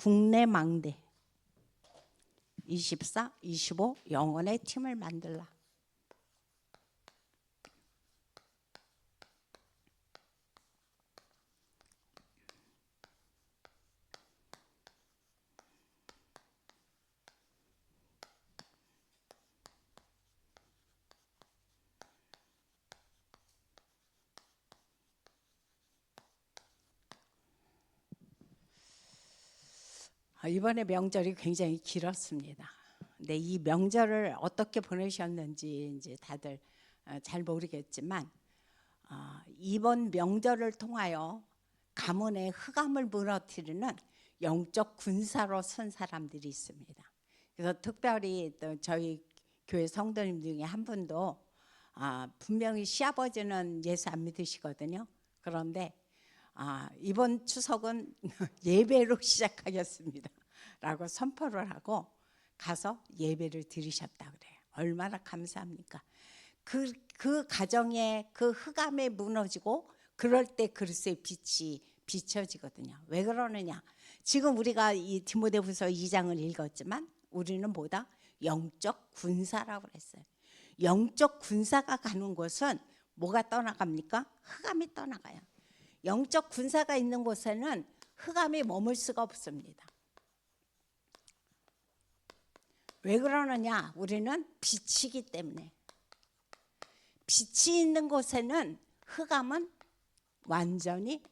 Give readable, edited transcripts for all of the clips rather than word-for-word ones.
국내 망대 24, 25 영혼의 팀을 만들라. 이번에 명절이 굉장히 길었습니다. 근데 이 명절을 어떻게 보내셨는지 이제 다들 잘 모르겠지만 이번 명절을 통하여 가문의 흑암을 무너뜨리는 영적 군사로 선 사람들이 있습니다. 그래서 특별히 또 저희 교회 성도님 중에 한 분도 분명히 시아버지는 예수 안 믿으시거든요. 그런데 이번 추석은 예배로 시작하겠습니다 라고 선포를 하고 가서 예배를 드리셨다 그래요. 얼마나 감사합니까? 그 가정에 그 흑암에 무너지고 그럴 때 그리스도의 빛이 비춰지거든요. 왜 그러느냐? 지금 우리가 이 디모데후서 2장을 읽었지만 우리는 뭐다? 영적 군사라고 그랬어요. 영적 군사가 가는 곳은 뭐가 떠나갑니까? 흑암이 떠나가요. 영적 군사가 있는 곳에는 흑암이 머물 수가 없습니다. 왜 그러느냐? 우리는 빛이기 때문에. 빛이 있는 곳에는 흑암은 완전히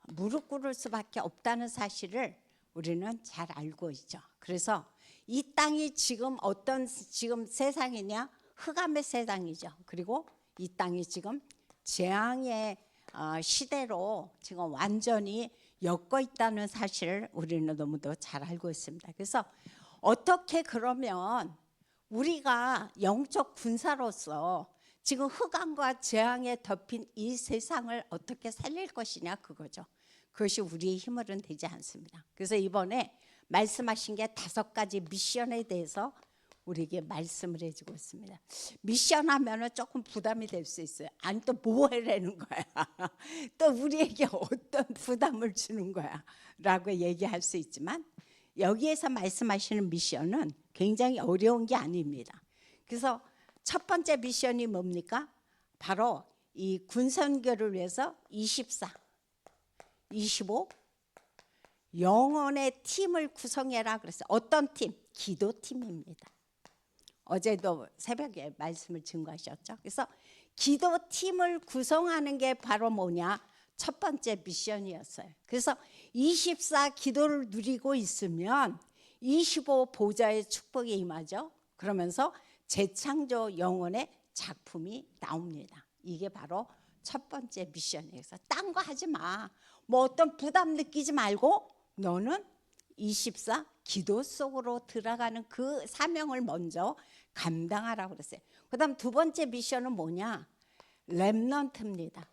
무릎 꿇을 수밖에 없다는 사실을 우리는 잘 알고 있죠. 그래서 이 땅이 지금 지금 세상이냐? 흑암의 세상이죠. 그리고 이 땅이 지금 재앙의 시대로 지금 완전히 엮여 있다는 사실을 우리는 너무도 잘 알고 있습니다. 그래서 어떻게 그러면 우리가 영적 군사로서 지금 흑암과 재앙에 덮인 이 세상을 어떻게 살릴 것이냐 그거죠. 그것이 우리의 힘으로는 되지 않습니다. 그래서 이번에 말씀하신 게 5가지 미션에 대해서 우리에게 말씀을 해주고 있습니다. 미션 하면은 조금 부담이 될 수 있어요. 아니 또 뭐 해라는 거야. 또 우리에게 어떤 부담을 주는 거야 라고 얘기할 수 있지만 여기에서 말씀하시는 미션은 굉장히 어려운 게 아닙니다. 그래서 첫 번째 미션이 뭡니까? 바로 이 군선교를 위해서 24, 25 영혼의 팀을 구성해라 그랬어요. 어떤 팀? 기도팀입니다. 어제도 새벽에 말씀을 증거하셨죠. 그래서 기도팀을 구성하는 게 바로 뭐냐? 첫 번째 미션이었어요. 그래서 24 기도를 누리고 있으면 25 보좌의 축복이 임하죠. 그러면서 재창조 영혼의 작품이 나옵니다. 이게 바로 첫 번째 미션이에요. 그래서 딴 거 하지 마. 뭐 어떤 부담 느끼지 말고 너는 24 기도 속으로 들어가는 그 사명을 먼저 감당하라고 그랬어요. 그 다음 두 번째 미션은 뭐냐? 렘넌트입니다.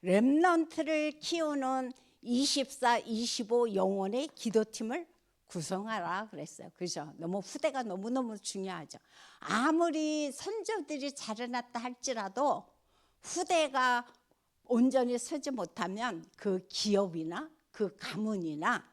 렘넌트를 키우는 24, 25 영혼의 기도팀을 구성하라 그랬어요. 그죠? 너무 후대가 너무너무 중요하죠. 아무리 선조들이 잘해놨다 할지라도 후대가 온전히 서지 못하면 그 기업이나 그 가문이나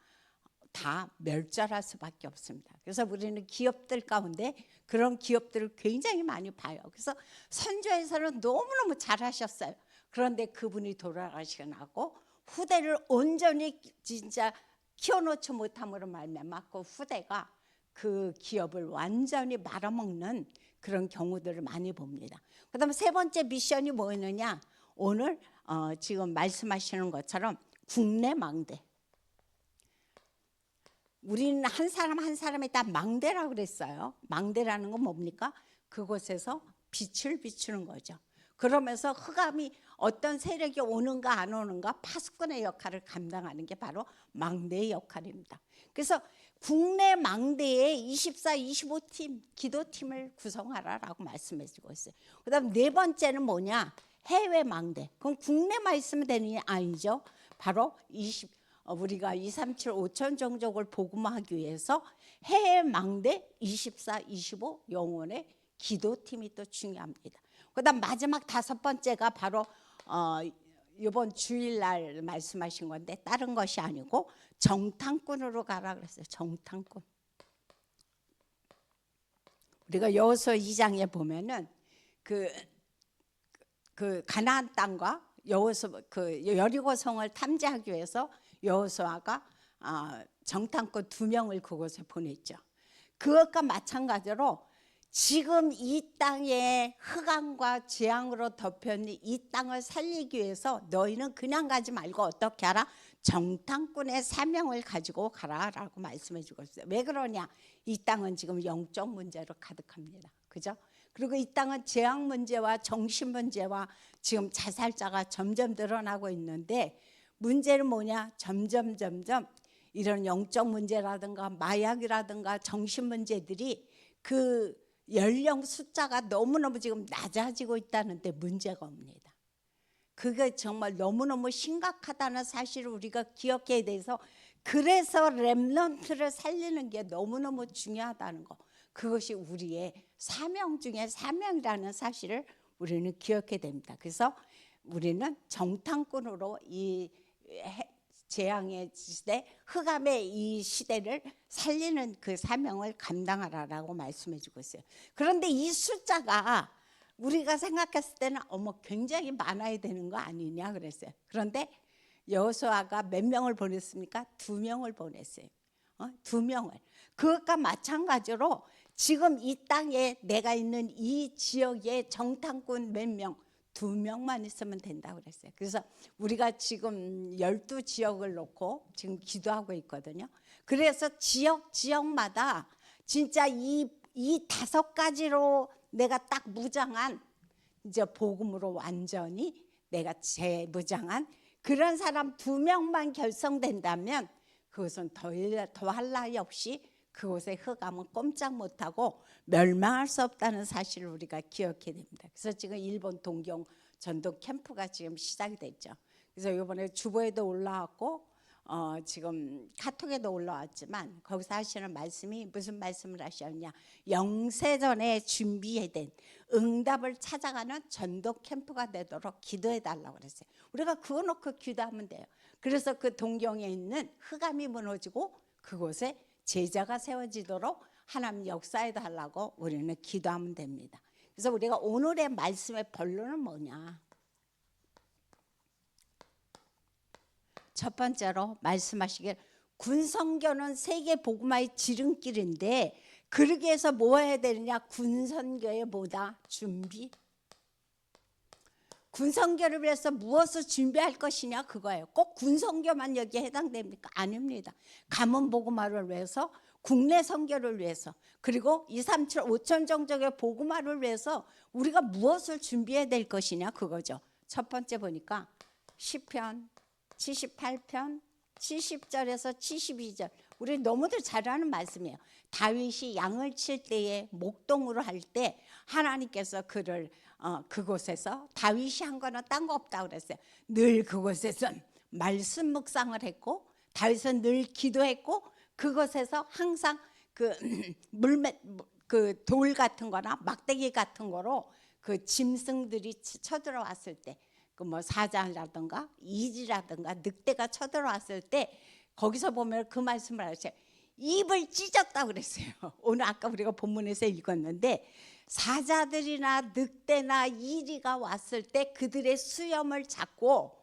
다 멸절할 수밖에 없습니다. 그래서 우리는 기업들 가운데 그런 기업들을 굉장히 많이 봐요. 그래서 선조에서는 너무너무 잘하셨어요. 그런데 그분이 돌아가시고 후대를 온전히 진짜 키워놓지 못함으로 말미암아 그 후대가 그 기업을 완전히 말아먹는 그런 경우들을 많이 봅니다. 그 다음에 세 번째 미션이 뭐였느냐? 오늘 지금 말씀하시는 것처럼 국내 망대. 우리는 한 사람 한 사람에 다 망대라고 그랬어요. 망대라는 건 뭡니까? 그곳에서 빛을 비추는 거죠. 그러면서 흑암이 어떤 세력이 오는가 안 오는가 파수꾼의 역할을 감당하는 게 바로 망대의 역할입니다. 그래서 국내 망대에 24, 25팀 기도팀을 구성하라라고 말씀해 주고 있어요. 그 다음 네 번째는 뭐냐? 해외 망대. 그럼 국내만 있으면 되는 게 아니죠. 바로 우리가 237 5천 종족을 복음화하기 위해서 해외 망대 24, 25 영혼의 기도팀이 또 중요합니다. 그 다음 마지막 5번째가 바로 이번 주일날 말씀하신 건데 다른 것이 아니고 정탐꾼으로 가라 그랬어요. 정탐꾼. 우리가 여호수아 2장에 보면은 그 가나안 땅과 여호수아 그 여리고 성을 탐지하기 위해서 여호수아가 정탐꾼 2명을 그곳에 보냈죠. 그것과 마찬가지로 지금 이 땅에 흑암과 재앙으로 덮여있는 이 땅을 살리기 위해서 너희는 그냥 가지 말고 어떻게 하라? 정탐꾼의 사명을 가지고 가라라고 말씀해 주고 있어요. 왜 그러냐? 이 땅은 지금 영적 문제로 가득합니다. 그죠? 그리고 이 땅은 재앙 문제와 정신 문제와 지금 자살자가 점점 늘어나고 있는데 문제는 뭐냐? 점점 이런 영적 문제라든가 마약이라든가 정신 문제들이 그 연령 숫자가 너무너무 지금 낮아지고 있다는데 문제가 옵니다. 그게 정말 너무너무 심각하다는 사실을 우리가 기억해야 돼서 그래서 렘넌트를 살리는 게 너무너무 중요하다는 거. 그것이 우리의 사명 중에 사명이라는 사실을 우리는 기억해야 됩니다. 그래서 우리는 정탐꾼으로 이 재앙의 시대, 흑암의 이 시대를 살리는 그 사명을 감당하라라고 말씀해 주고 있어요. 그런데 이 숫자가 우리가 생각했을 때는 굉장히 많아야 되는 거 아니냐 그랬어요. 그런데 여호수아가 몇 명을 보냈습니까? 2명을 보냈어요. 2명을. 그것과 마찬가지로 지금 이 땅에 내가 있는 이 지역에 정탐꾼 몇 명, 2명만 있으면 된다고 그랬어요. 그래서 우리가 지금 12지역을 놓고 지금 기도하고 있거든요. 그래서 지역마다 진짜 이 5가지로 내가 딱 무장한 이제 복음으로 완전히 내가 재무장한 그런 사람 2명만 결성된다면 그것은 더할 나위 없이 그곳의 흑암은 꼼짝 못하고 멸망할 수 없다는 사실을 우리가 기억해야 됩니다. 그래서 지금 일본 동경 전도 캠프가 지금 시작이 됐죠. 그래서 이번에 주보에도 올라왔고 지금 카톡에도 올라왔지만 거기서 하시는 말씀이 무슨 말씀을 하셨냐? 영세전에 준비해야 된 응답을 찾아가는 전도 캠프가 되도록 기도해 달라고 그랬어요. 우리가 그거 놓고 기도하면 돼요. 그래서 그 동경에 있는 흑암이 무너지고 그곳에 제자가 세워지도록 하나님 역사해 달라고 우리는 기도하면 됩니다. 그래서 우리가 오늘의 말씀의 본론은 뭐냐? 첫 번째로 말씀하시길 군선교는 세계 복음화의 지름길인데 그러기 위해서 뭐 해야 되느냐? 군선교의 뭐다? 준비. 군선교를 위해서 무엇을 준비할 것이냐 그거예요. 꼭 군선교만 여기에 해당됩니까? 아닙니다. 가문 복음화를 위해서, 국내 선교를 위해서, 그리고 2, 3, 7, 5천 정적의 복음화를 위해서 우리가 무엇을 준비해야 될 것이냐 그거죠. 첫 번째 보니까 시편 78편 70절에서 72절 우리 너무들 잘 아는 말씀이에요. 다윗이 양을 칠 때에 목동으로 할 때 하나님께서 그를 그곳에서 다윗이 한 거는 딴 거 없다고 그랬어요. 늘 그곳에서 말씀 묵상을 했고 다윗은 늘 기도했고 그곳에서 항상 그 돌 같은 거나 막대기 같은 거로 그 짐승들이 쳐들어왔을 때 그 뭐 사자라든가 이지라든가 늑대가 쳐들어왔을 때 거기서 보면 그 말씀을 하세요. 입을 찢었다고 그랬어요. 오늘 아까 우리가 본문에서 읽었는데 사자들이나 늑대나 이리가 왔을 때 그들의 수염을 잡고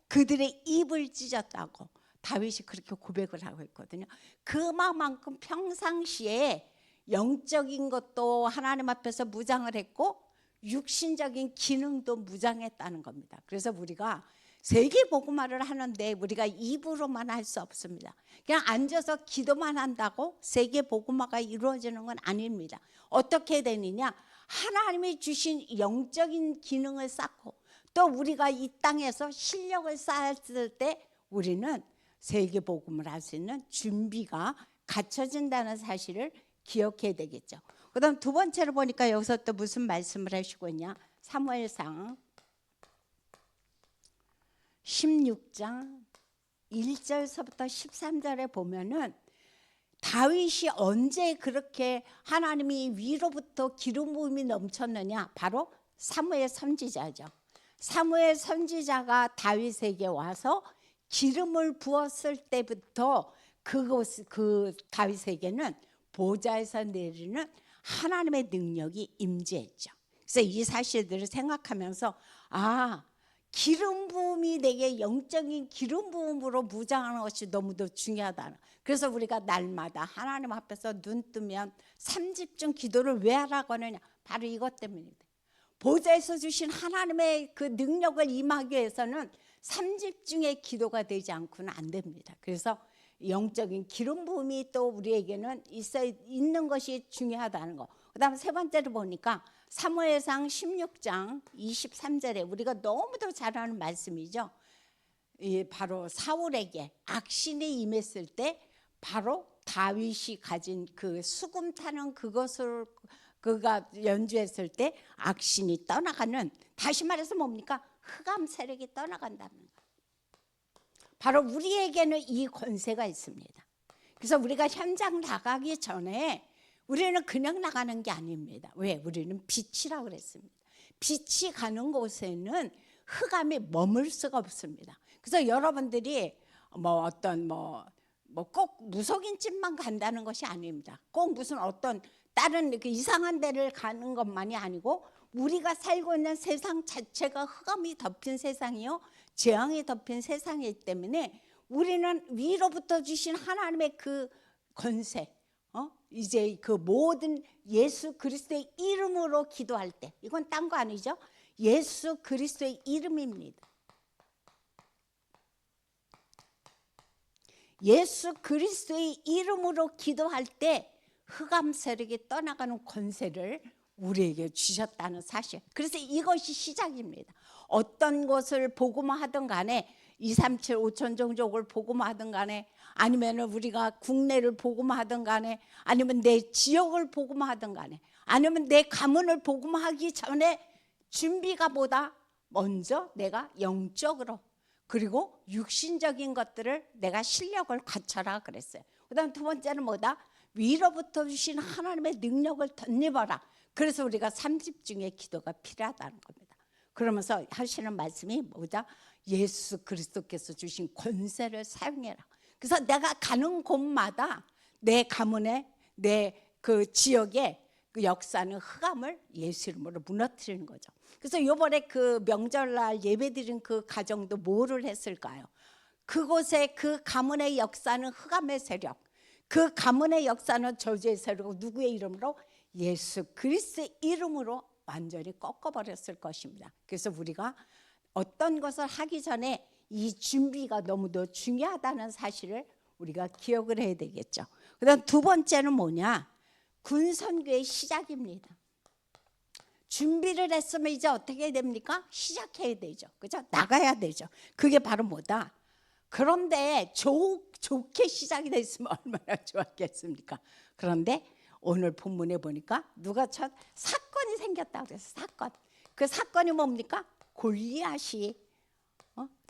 그들의 입을 찢었다고 다윗이 그렇게 고백을 하고 있거든요. 그만큼 평상시에 영적인 것도 하나님 앞에서 무장을 했고 육신적인 기능도 무장했다는 겁니다. 그래서 우리가 세계 복음화를 하는데 우리가 입으로만 할 수 없습니다. 그냥 앉아서 기도만 한다고 세계 복음화가 이루어지는 건 아닙니다. 어떻게 되느냐? 하나님이 주신 영적인 기능을 쌓고 또 우리가 이 땅에서 실력을 쌓았을 때 우리는 세계 복음을 할 수 있는 준비가 갖춰진다는 사실을 기억해야 되겠죠. 그다음 두 번째로 보니까 여기서 또 무슨 말씀을 하시고 있냐? 사무엘상 16장 1절서부터 13절에 보면은 다윗이 언제 그렇게 하나님이 위로부터 기름 부음이 넘쳤느냐? 바로 사무엘 선지자죠. 사무엘 선지자가 다윗에게 와서 기름을 부었을 때부터 그 다윗에게는 보좌에서 내리는 하나님의 능력이 임재했죠. 그래서 이 사실들을 생각하면서 기름 부음이 내게 영적인 기름 부음으로 무장하는 것이 너무도 중요하다. 그래서 우리가 날마다 하나님 앞에서 눈 뜨면 3집중 기도를 왜 하라고 하느냐? 바로 이것 때문입니다. 보좌에서 주신 하나님의 그 능력을 임하기 위해서는 3집중의 기도가 되지 않고는 안 됩니다. 그래서 영적인 기름 부음이 또 우리에게는 있는 것이 중요하다는 거. 그다음 세 번째로 보니까 사무엘상 16장 23절에 우리가 너무도 잘 아는 말씀이죠. 바로 사울에게 악신이 임했을 때 바로 다윗이 가진 그 수금 타는 그것을 그가 연주했을 때 악신이 떠나가는, 다시 말해서 뭡니까? 흑암 세력이 떠나간다는 거예요. 바로 우리에게는 이 권세가 있습니다. 그래서 우리가 현장 나가기 전에 우리는 그냥 나가는 게 아닙니다. 왜? 우리는 빛이라고 그랬습니다. 빛이 가는 곳에는 흑암이 머물 수가 없습니다. 그래서 여러분들이 꼭 무속인 집만 간다는 것이 아닙니다. 꼭 무슨 어떤 다른 이상한 데를 가는 것만이 아니고 우리가 살고 있는 세상 자체가 흑암이 덮인 세상이요, 재앙이 덮인 세상이기 때문에 우리는 위로부터 주신 하나님의 그 권세, 이제 그 모든 예수 그리스도의 이름으로 기도할 때, 이건 딴 거 아니죠? 예수 그리스도의 이름입니다. 예수 그리스도의 이름으로 기도할 때 흑암 세력이 떠나가는 권세를 우리에게 주셨다는 사실. 그래서 이것이 시작입니다. 어떤 것을 복음화하든 간에 237 5천 종족을 복음화하든 간에 아니면 우리가 국내를 복음화하든 간에 아니면 내 지역을 복음화하든 간에 아니면 내 가문을 복음화하기 전에 준비가 보다 먼저 내가 영적으로 그리고 육신적인 것들을 내가 실력을 갖춰라 그랬어요. 그다음 두 번째는 뭐다? 위로부터 주신 하나님의 능력을 덧입어라. 그래서 우리가 3집중의 기도가 필요하다는 겁니다. 그러면서 하시는 말씀이 뭐다? 예수 그리스도께서 주신 권세를 사용해라. 그래서 내가 가는 곳마다 내 가문에 내 그 지역에 그 역사는 흑암을 예수 이름으로 무너뜨리는 거죠. 그래서 이번에 그 명절날 예배드린 그 가정도 뭐를 했을까요? 그곳에 그 가문의 역사는 흑암의 세력, 그 가문의 역사는 저주의 세력, 누구의 이름으로? 예수 그리스도의 이름으로 완전히 꺾어버렸을 것입니다. 그래서 우리가 어떤 것을 하기 전에 이 준비가 너무도 중요하다는 사실을 우리가 기억을 해야 되겠죠. 그다음 두 번째는 뭐냐? 군선교의 시작입니다. 준비를 했으면 이제 어떻게 해야 됩니까? 시작해야 되죠. 그죠? 나가야 되죠. 그게 바로 뭐다? 그런데 좋게 시작이 됐으면 얼마나 좋았겠습니까? 그런데 오늘 본문에 보니까 누가 사건이 생겼다고 그랬어요. 사건. 그 사건이 뭡니까? 골리앗이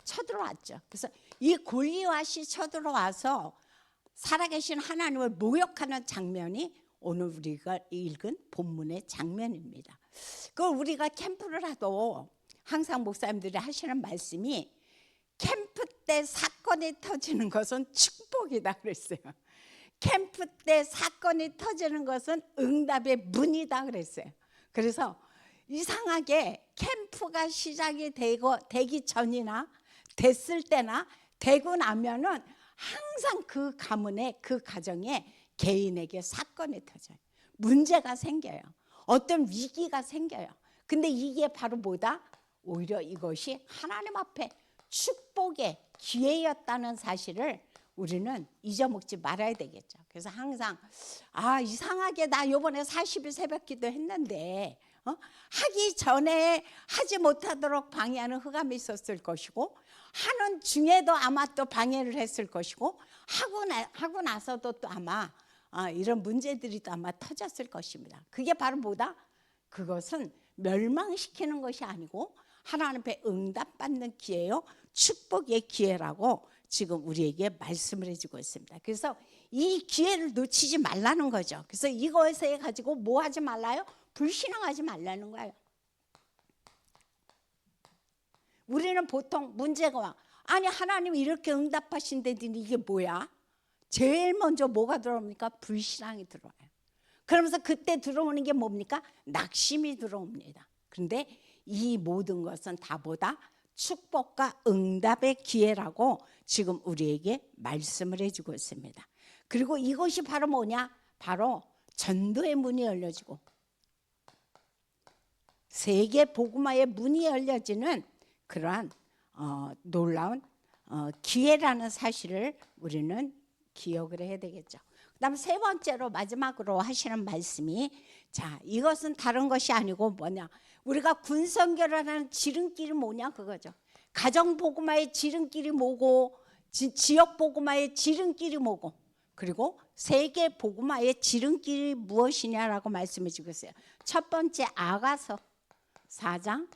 쳐들어왔죠. 그래서 이 골리앗이 쳐들어와서 살아계신 하나님을 모욕하는 장면이 오늘 우리가 읽은 본문의 장면입니다. 그 우리가 캠프를 하도 항상 목사님들이 하시는 말씀이 캠프 때 사건이 터지는 것은 축복이다 그랬어요. 캠프 때 사건이 터지는 것은 응답의 문이다 그랬어요. 그래서 이상하게 캠프가 시작이 되기 전이나 됐을 때나 되고 나면은 항상 그 가문에 그 가정에 개인에게 사건이 터져요. 문제가 생겨요. 어떤 위기가 생겨요. 근데 이게 바로 뭐다? 오히려 이것이 하나님 앞에 축복의 기회였다는 사실을 우리는 잊어먹지 말아야 되겠죠. 그래서 항상 이상하게 나 이번에 40일 새벽 기도 했는데 하기 전에 하지 못하도록 방해하는 흑암이 있었을 것이고 하는 중에도 아마 또 방해를 했을 것이고 하고 나서도 또 아마 이런 문제들이 또 아마 터졌을 것입니다. 그게 바로 뭐다? 그것은 멸망시키는 것이 아니고 하나님 앞에 응답받는 기회요, 축복의 기회라고 지금 우리에게 말씀을 해주고 있습니다. 그래서 이 기회를 놓치지 말라는 거죠. 그래서 이것에 가지고 뭐 하지 말라요? 불신앙하지 말라는 거예요. 우리는 보통 문제가 와. 아니 하나님 이렇게 응답하신다더니 이게 뭐야? 제일 먼저 뭐가 들어옵니까? 불신앙이 들어와요. 그러면서 그때 들어오는 게 뭡니까? 낙심이 들어옵니다. 그런데 이 모든 것은 다보다 축복과 응답의 기회라고 지금 우리에게 말씀을 해주고 있습니다. 그리고 이것이 바로 뭐냐? 바로 전도의 문이 열려지고 세계 복음화의 문이 열려지는 그러한 놀라운 기회라는 사실을 우리는 기억을 해야 되겠죠. 그다음 세 번째로 마지막으로 하시는 말씀이 자 이것은 다른 것이 아니고 뭐냐? 우리가 군선결혼하는 지름길이 뭐냐 그거죠. 가정 복음화의 지름길이 뭐고 지역 복음화의 지름길이 뭐고 그리고 세계 복음화의 지름길이 무엇이냐라고 말씀해 주고 있어요. 첫 번째 아가서 4장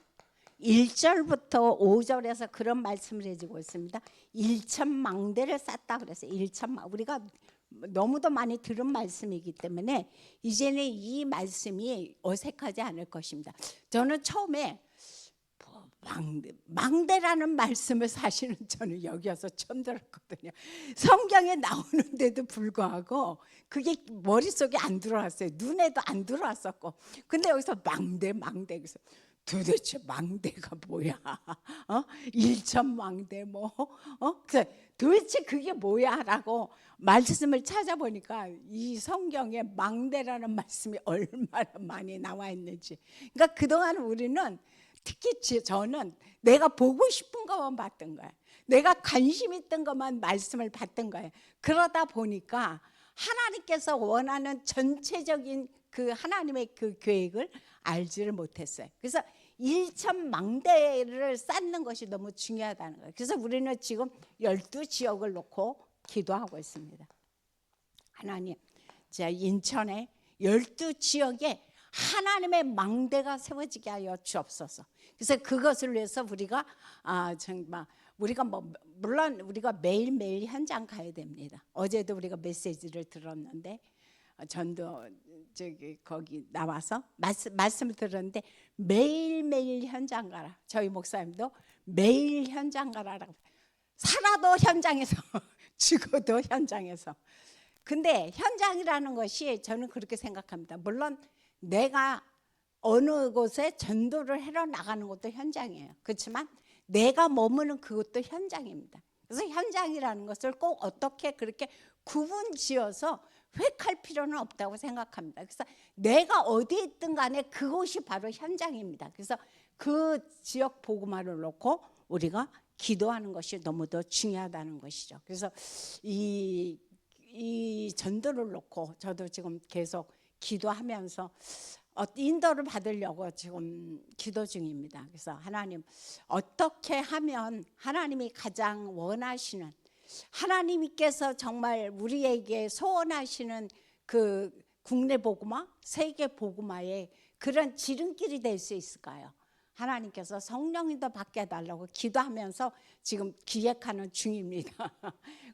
1절부터 5절에서 그런 말씀을 해주고 있습니다. 1천망대를 쌓다 그랬어요. 1천망 우리가 너무도 많이 들은 말씀이기 때문에 이제는 이 말씀이 어색하지 않을 것입니다. 저는 처음에 망대라는 말씀을 사실은 저는 여기 와서 처음 들었거든요. 성경에 나오는데도 불구하고 그게 머릿속에 안 들어왔어요. 눈에도 안 들어왔었고 근데 여기서 망대 그래서 도대체 망대가 뭐야? 일천망대 뭐? 그래서 도대체 그게 뭐야?라고 말씀을 찾아보니까 이 성경에 망대라는 말씀이 얼마나 많이 나와 있는지. 그러니까 그동안 우리는 특히 저는 내가 보고 싶은 것만 봤던 거예요. 내가 관심 있던 것만 말씀을 봤던 거예요. 그러다 보니까 하나님께서 원하는 전체적인 그 하나님의 그 계획을 알지를 못했어요. 그래서 일천망대를 쌓는 것이 너무 중요하다는 거예요. 그래서 우리는 지금 12지역을 놓고 기도하고 있습니다. 하나님, 자 인천에 12지역에 하나님의 망대가 세워지게 하여 주옵소서. 그래서 그것을 위해서 우리가 정말 우리가 물론 우리가 매일매일 현장 가야 됩니다. 어제도 우리가 메시지를 들었는데 전도 거기 나와서 말씀을 들었는데 매일매일 현장 가라. 저희 목사님도 매일 현장 가라라고. 살아도 현장에서 죽어도 현장에서. 근데 현장이라는 것이 저는 그렇게 생각합니다. 물론 내가 어느 곳에 전도를 해러 나가는 것도 현장이에요. 그렇지만 내가 머무는 그것도 현장입니다. 그래서 현장이라는 것을 꼭 어떻게 그렇게 구분지어서 획할 필요는 없다고 생각합니다. 그래서 내가 어디에 있든 간에 그곳이 바로 현장입니다. 그래서 그 지역 복음화를 놓고 우리가 기도하는 것이 너무도 중요하다는 것이죠. 그래서 이 전도를 놓고 저도 지금 계속 기도하면서 인도를 받으려고 지금 기도 중입니다. 그래서 하나님 어떻게 하면 하나님이 가장 원하시는 하나님께서 정말 우리에게 소원하시는 그 국내 복음화, 세계 복음화의 그런 지름길이 될 수 있을까요? 하나님께서 성령님도 받게 해달라고 기도하면서 지금 기획하는 중입니다.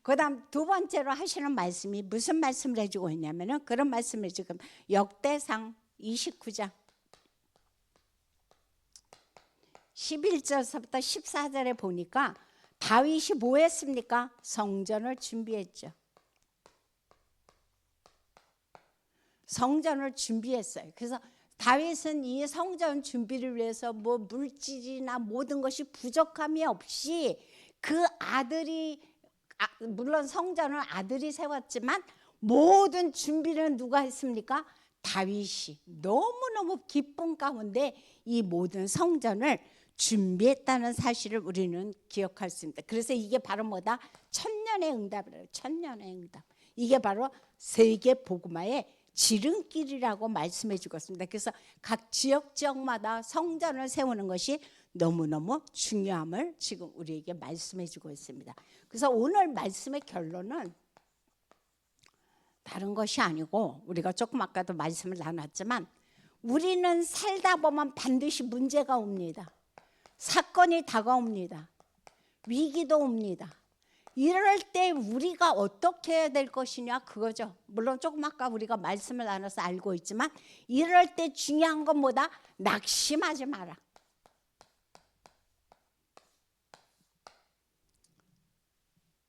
그 다음 두 번째로 하시는 말씀이 무슨 말씀을 해주고 있냐면은 그런 말씀을 지금 역대상 29장 11절서부터 14절에 보니까 다윗이 뭐 했습니까? 성전을 준비했죠. 성전을 준비했어요. 그래서 다윗은 이 성전 준비를 위해서 뭐 물질이나 모든 것이 부족함이 없이 그 아들이 물론 성전을 아들이 세웠지만 모든 준비를 누가 했습니까? 다윗이 너무너무 기쁨 가운데 이 모든 성전을 준비했다는 사실을 우리는 기억할 수 있습니다. 그래서 이게 바로 뭐다? 천년의 응답이래요. 천년의 응답. 이게 바로 세계 복음화의 지름길이라고 말씀해 주고 있습니다. 그래서 각 지역마다 성전을 세우는 것이 너무너무 중요함을 지금 우리에게 말씀해 주고 있습니다. 그래서 오늘 말씀의 결론은 다른 것이 아니고 우리가 조금 아까도 말씀을 나눴지만 우리는 살다 보면 반드시 문제가 옵니다. 사건이 다가옵니다. 위기도 옵니다. 이럴 때 우리가 어떻게 해야 될 것이냐 그거죠. 물론 조금 아까 우리가 말씀을 나눠서 알고 있지만 이럴 때 중요한 건 뭐다? 낙심하지 마라.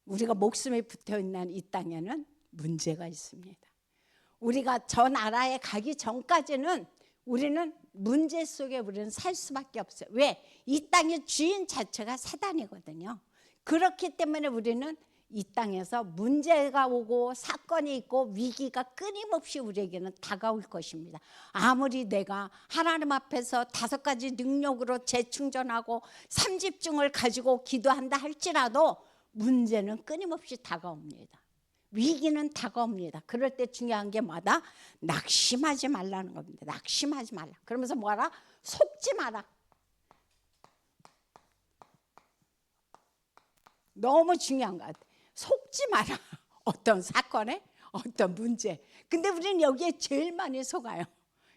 우리가 목숨이 붙어있는 이 땅에는 문제가 있습니다. 우리가 저 나라에 가기 전까지는 우리는 문제 속에 우리는 살 수밖에 없어요. 왜? 이 땅의 주인 자체가 사단이거든요. 그렇기 때문에 우리는 이 땅에서 문제가 오고 사건이 있고 위기가 끊임없이 우리에게는 다가올 것입니다. 아무리 내가 하나님 앞에서 5가지 능력으로 재충전하고 3집중을 가지고 기도한다 할지라도 문제는 끊임없이 다가옵니다. 위기는 다가옵니다. 그럴 때 중요한 게 뭐다? 낙심하지 말라는 겁니다. 낙심하지 말라. 그러면서 뭐하라? 속지 마라. 너무 중요한 것 같아. 속지 마라. 어떤 사건에, 어떤 문제. 근데 우리는 여기에 제일 많이 속아요.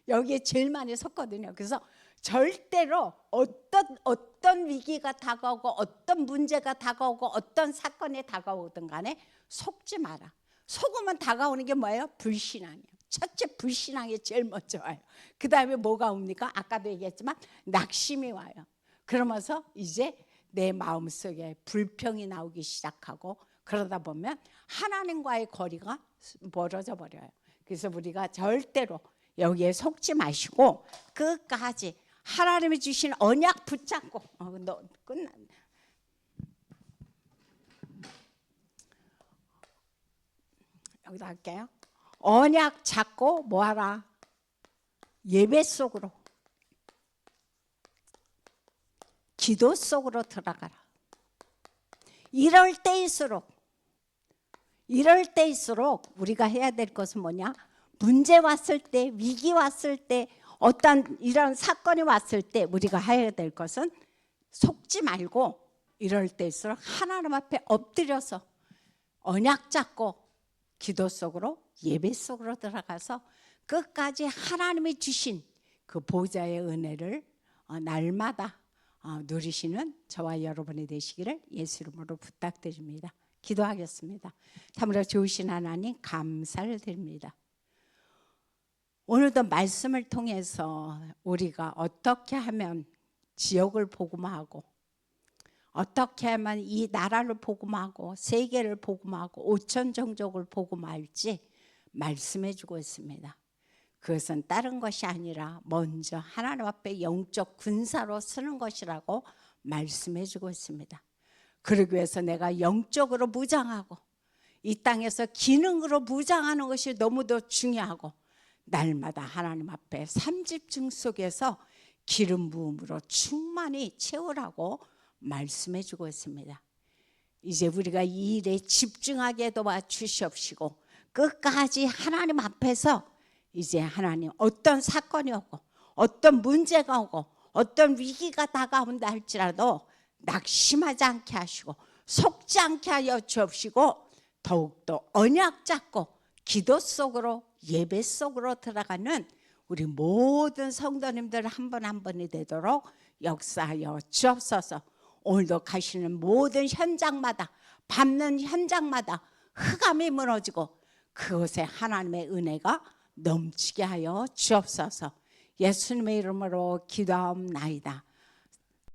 여기에 제일 많이 속거든요. 그래서 절대로 어떤 위기가 다가오고 어떤 문제가 다가오고 어떤 사건이 다가오든 간에 속지 마라. 속으면 다가오는 게 뭐예요? 불신앙이에요. 첫째 불신앙이 제일 먼저 와요. 그 다음에 뭐가 옵니까? 아까도 얘기했지만 낙심이 와요. 그러면서 이제 내 마음속에 불평이 나오기 시작하고 그러다 보면 하나님과의 거리가 멀어져 버려요. 그래서 우리가 절대로 여기에 속지 마시고 끝까지 하나님이 주신 언약 붙잡고 너 끝났네. 여기다 할게요. 언약 잡고 뭐하라? 예배 속으로, 기도 속으로 들어가라. 이럴 때일수록 우리가 해야 될 것은 뭐냐? 문제 왔을 때, 위기 왔을 때, 어떤 이런 사건이 왔을 때 우리가 해야 될 것은 속지 말고 이럴 때일수록 하나님 앞에 엎드려서 언약 잡고 기도 속으로, 예배 속으로 들어가서 끝까지 하나님이 주신 그 보좌의 은혜를 날마다 누리시는 저와 여러분이 되시기를 예수 이름으로 부탁드립니다. 기도하겠습니다. 참으로 좋으신 하나님 감사를 드립니다. 오늘도 말씀을 통해서 우리가 어떻게 하면 지역을 복음화하고 어떻게 하면 이 나라를 복음화하고 세계를 복음화하고 5천 종족을 복음화할지 말씀해 주고 있습니다. 그것은 다른 것이 아니라 먼저 하나님 앞에 영적 군사로 쓰는 것이라고 말씀해 주고 있습니다. 그러기 위해서 내가 영적으로 무장하고 이 땅에서 기능으로 무장하는 것이 너무도 중요하고 날마다 하나님 앞에 3집중 속에서 기름 부음으로 충만히 채우라고 말씀해 주고 있습니다. 이제 우리가 이 일에 집중하게 도와주시옵시고 끝까지 하나님 앞에서 이제 하나님 어떤 사건이 오고 어떤 문제가 오고 어떤 위기가 다가온다 할지라도 낙심하지 않게 하시고 속지 않게 하여 주옵시고 더욱더 언약 잡고 기도 속으로 예배 속으로 들어가는 우리 모든 성도님들 한 분 한 분이 되도록 역사하여 주옵소서. 오늘도 가시는 모든 현장마다 밟는 현장마다 흑암이 무너지고 그곳에 하나님의 은혜가 넘치게 하여 주옵소서. 예수님의 이름으로 기도하옵나이다.